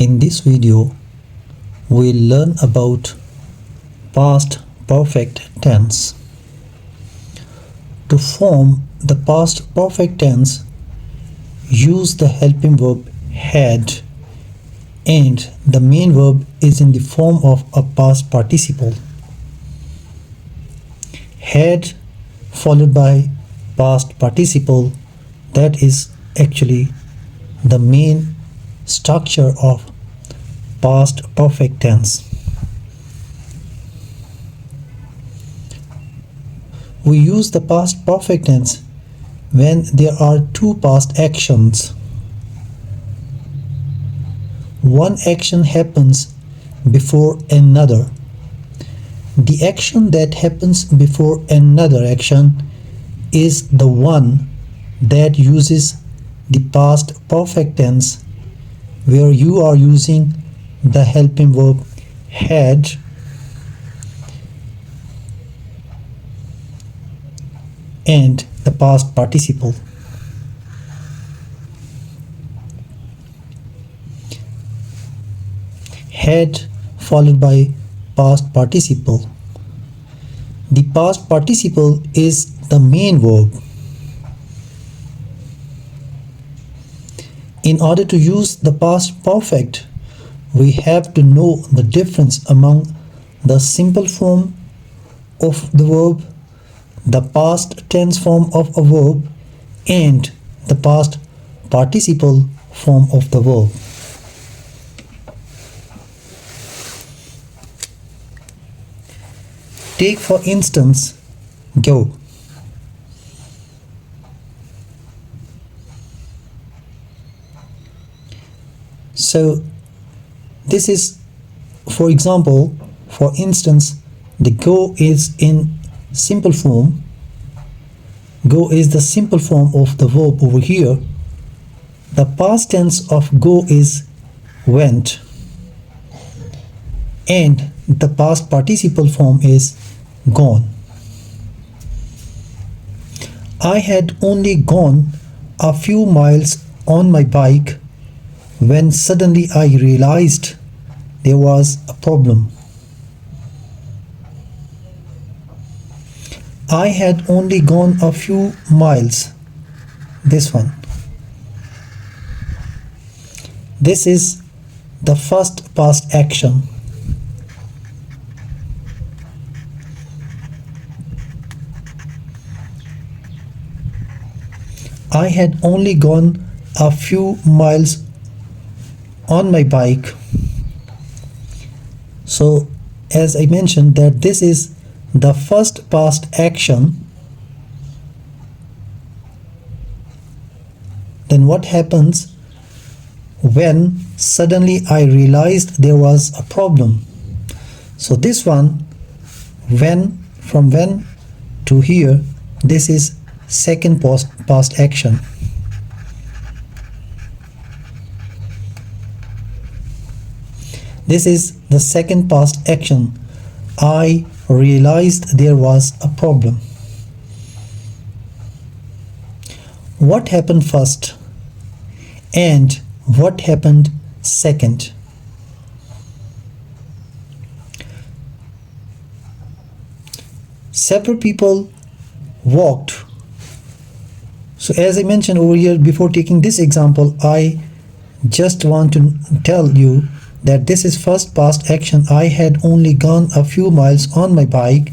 In this video, we'll learn about past perfect tense. To form the past perfect tense, use the helping verb had, and the main verb is in the form of a past participle. Had followed by past participle, that is actually the main structure of past perfect tense. We use the past perfect tense when there are two past actions. One action happens before another. The action that happens before another action is the one that uses the past perfect tense, where you are using the helping verb had and the past participle. Had followed by past participle. The past participle is the main verb. In order to use the past perfect, we have to know the difference among the simple form of the verb, the past tense form of a verb, and the past participle form of the verb. Take for instance, go. So this is, for example, for instance, the go is in simple form. Go is the simple form of the verb over here. The past tense of go is went, and the past participle form is gone. I had only gone a few miles on my bike when suddenly I realized there was a problem. I had only gone a few miles. This one. This is the first past action. I had only gone a few miles on my bike. So as I mentioned that this is the first past action, then what happens when suddenly I realized there was a problem? So this one, when, from when to here, this is second past action. This is the second past action. I realized there was a problem. What happened first and what happened second? Several people walked. So as I mentioned over here, before taking this example, I just want to tell you that this is first past action. I had only gone a few miles on my bike,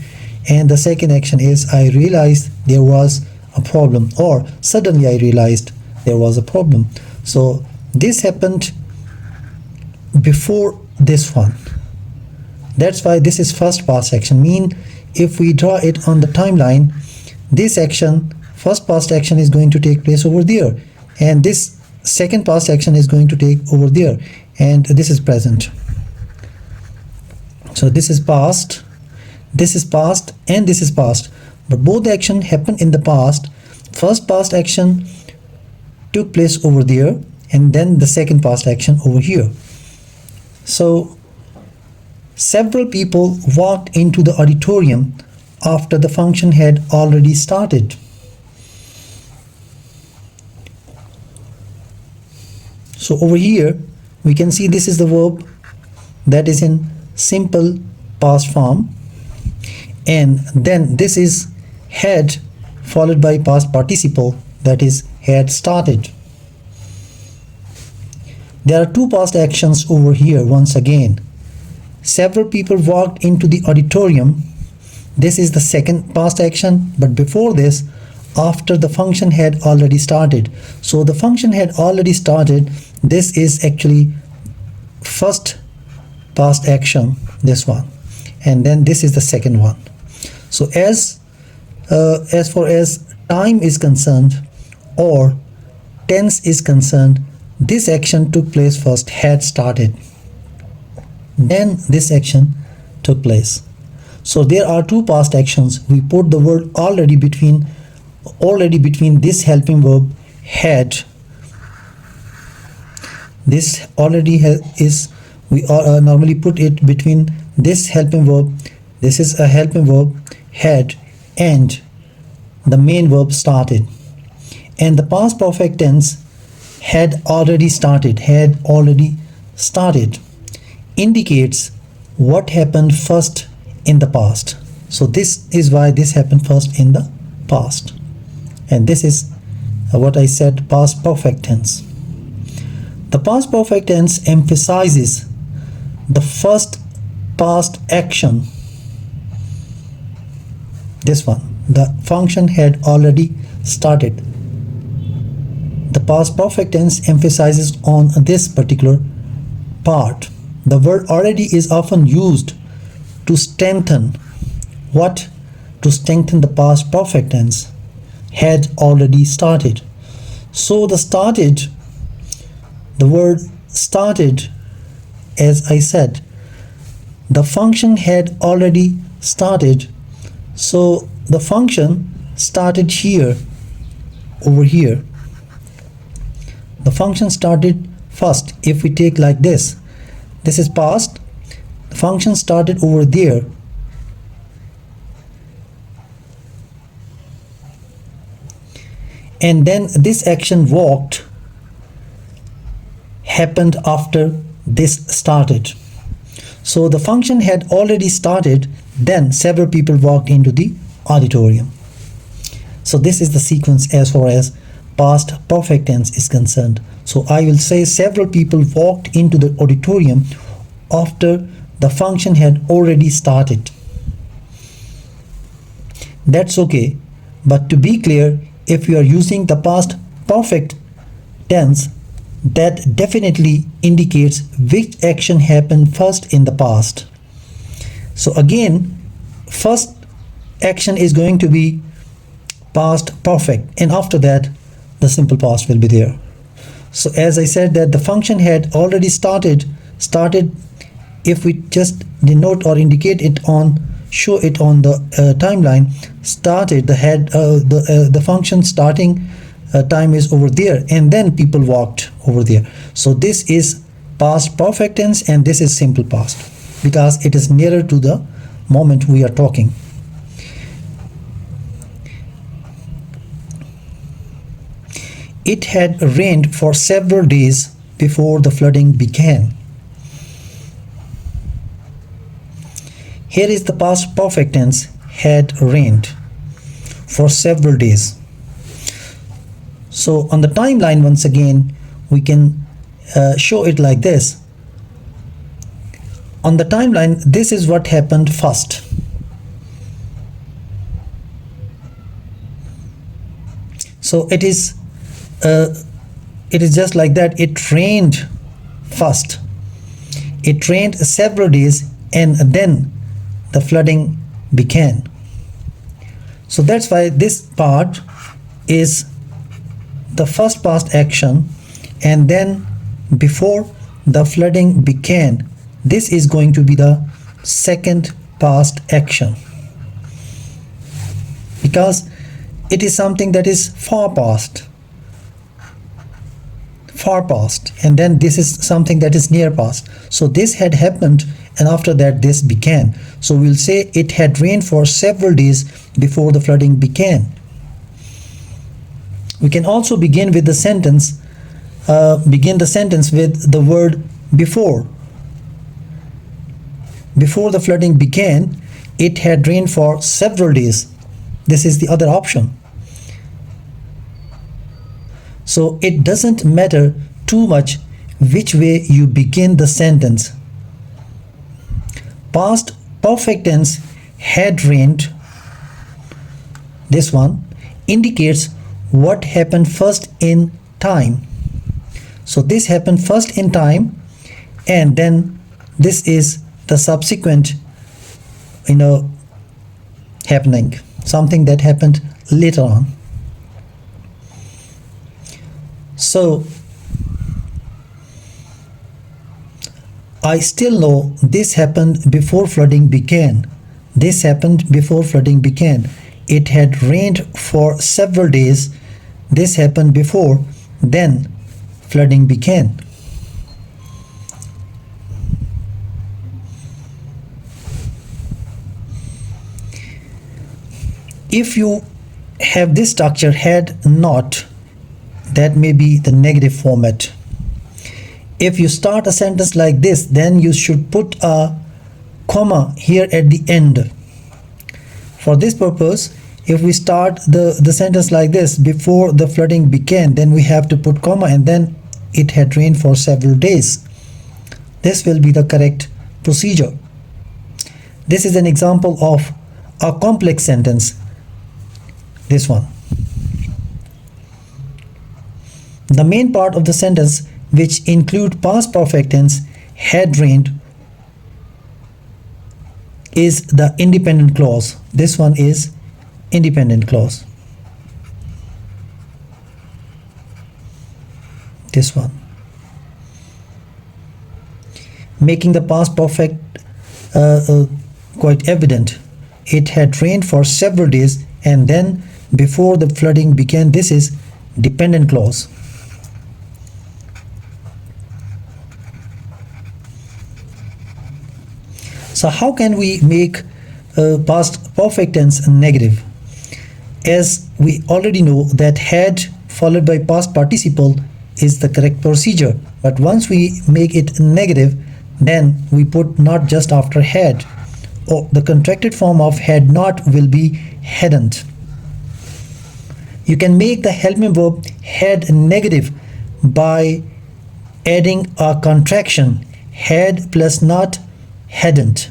and the second action is I realized there was a problem, or suddenly I realized there was a problem. So this happened before this one. That's why this is first past action. Mean if we draw it on the timeline, this action, first past action, is going to take place over there, and this second past action is going to take over there, and this is present. So this is past, and this is past, but both action happened in the past. First past action took place over there, and then the second past action over here. So several people walked into the auditorium after the function had already started. So over here we can see this is the verb that is in simple past form, and then this is had followed by past participle, that is had started. There are two past actions over here once again. Several people walked into the auditorium. This is the second past action, but before this, after the function had already started. So the function had already started. This is actually first past action, this one, and then this is the second one. So as far as time is concerned or tense is concerned, this action took place first, had started, then this action took place. So there are two past actions. We put the word already between this helping verb had. This already we normally put it between this helping verb, this is a helping verb had, and the main verb started. And the past perfect tense had already started indicates what happened first in the past. So this is why this happened first in the past, and this is what I said, past perfect tense. The past perfect tense emphasizes the first past action, this one. The function had already started. The past perfect tense emphasizes on this particular part. The word already is often used to strengthen what? To strengthen the past perfect tense, had already started. So the word started, as I said, the function had already started. So the function started here, over here. The function started first. If we take like this is past, the function started over there. And then this action walked happened after this started. So the function had already started, then several people walked into the auditorium. So this is the sequence as far as past perfect tense is concerned. So I will say several people walked into the auditorium after the function had already started. That's okay, but to be clear, if you are using the past perfect tense, that definitely indicates which action happened first in the past. So again, first action is going to be past perfect, and after that the simple past will be there. So as I said that the function had already started, if we just denote or indicate it on, show it on the timeline, started, the function starting time is over there, and then people walked over there. So this is past perfect tense and this is simple past, because it is nearer to the moment we are talking. It had rained for several days before the flooding began. Here is the past perfect tense, had rained for several days. So on the timeline, once again, we can show it like this. On the timeline, this is what happened first. So it is just like that. It rained first. It rained several days and then the flooding began. So that's why this part is the first past action, and then before the flooding began, this is going to be the second past action, because it is something that is far past, and then this is something that is near past. So this had happened and after that this began. So we'll say it had rained for several days before the flooding began. We can also begin with the sentence begin the sentence with the word before. Before the flooding began, it had rained for several days. This is the other option. So it doesn't matter too much which way you begin the sentence. Past perfect tense had rained, this one, indicates what happened first in time. So this happened first in time, and then this is the subsequent happening, something that happened later on. So I still know this happened before flooding began. This happened before flooding began. It had rained for several days. This happened before then flooding began. If you have this structure had not, that may be the negative format. If you start a sentence like this, then you should put a comma here at the end. For this purpose, if we start the sentence like this, before the flooding began, then we have to put comma and then it had rained for several days. This will be the correct procedure. This is an example of a complex sentence. This one. The main part of the sentence, which include past perfect tense, had rained, is the independent clause. This one is independent clause. This one. Making the past perfect quite evident. It had rained for several days, and then before the flooding began. This is dependent clause. So how can we make past perfect tense negative? As we already know that had followed by past participle is the correct procedure, but once we make it negative, then we put not just after had, or the contracted form of had not will be hadn't. You can make the helping verb had negative by adding a contraction, had plus not hadn't.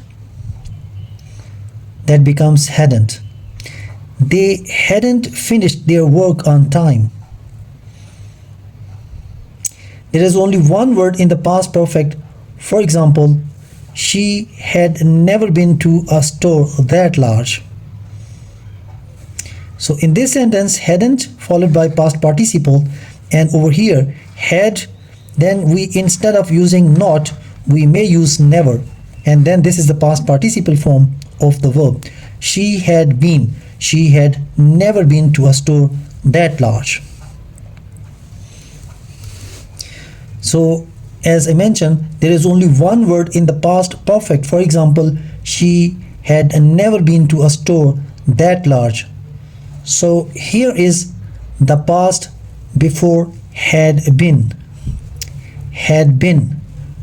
That becomes hadn't. They hadn't finished their work on time. There is only one word in the past perfect. For example, she had never been to a store that large. So in this sentence, hadn't followed by past participle, and over here had, then we, instead of using not, we may use never, and then this is the past participle form of the verb. She had been, she had never been to a store that large. So as I mentioned, there is only one word in the past perfect. For example, she had never been to a store that large. So here is the past before had been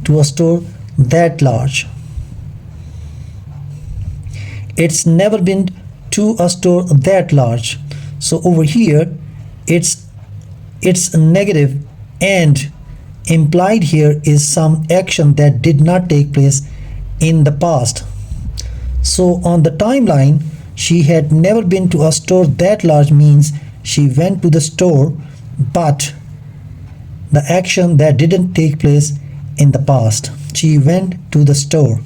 to a store that large. It's never been to a store that large. So over here it's negative, and implied here is some action that did not take place in the past. So on the timeline, she had never been to a store that large means she went to the store, but the action that didn't take place in the past. She went to the store,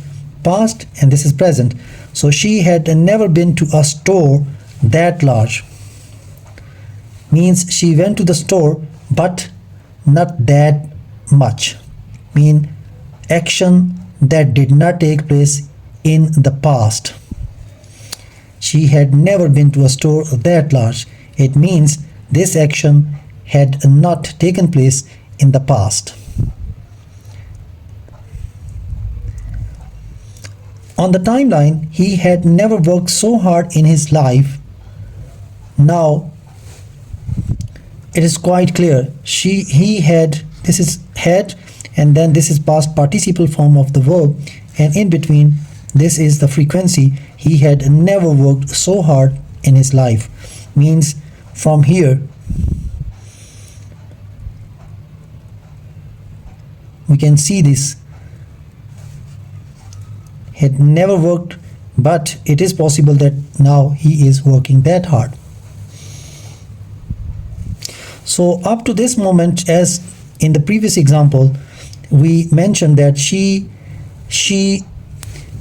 past, and this is present. So she had never been to a store that large means she went to the store but not that much, mean action that did not take place in the past. She had never been to a store that large. It means this action had not taken place in the past. On the timeline, he had never worked so hard in his life. Now it is quite clear he had this is had, and then this is past participle form of the verb, and in between this is the frequency. He had never worked so hard in his life. Means from here we can see this. Had never worked, but it is possible that now he is working that hard. So up to this moment, as in the previous example, we mentioned that she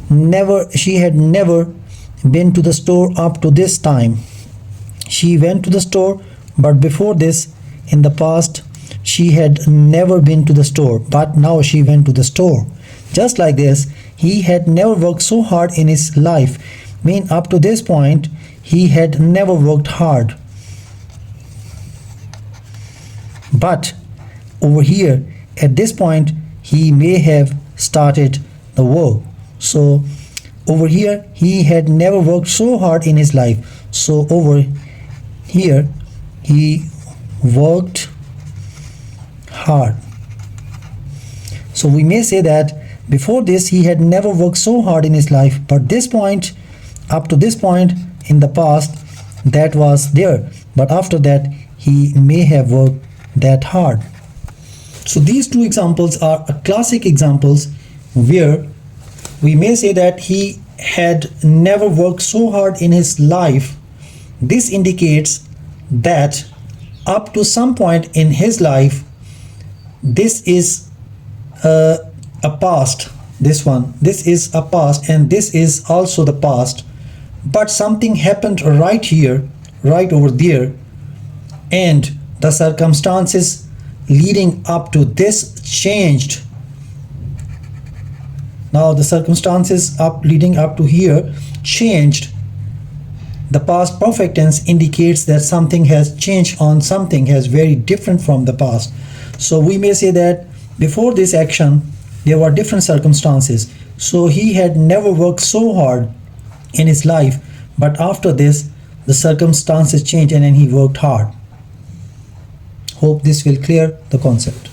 had never been to the store up to this time. She went to the store, but before this, in the past, she had never been to the store, but now she went to the store. Just like this, he had never worked so hard in his life. Mean up to this point, he had never worked hard. But over here, at this point, he may have started the work. So over here, he had never worked so hard in his life. So over here, he worked hard. So we may say that before this, he had never worked so hard in his life, but this point, up to this point in the past, that was there. But after that, he may have worked that hard. So these two examples are classic examples where we may say that he had never worked so hard in his life. This indicates that up to some point in his life, this is a past. This is a past, and this is also the past. But something happened right here, right over there, and the circumstances leading up to this changed. Now the circumstances leading up to here changed. The past perfect tense indicates that something has changed, on something has very different from the past. So we may say that before this action there were different circumstances. So he had never worked so hard in his life, but after this the circumstances changed and then he worked hard. Hope this will clear the concept.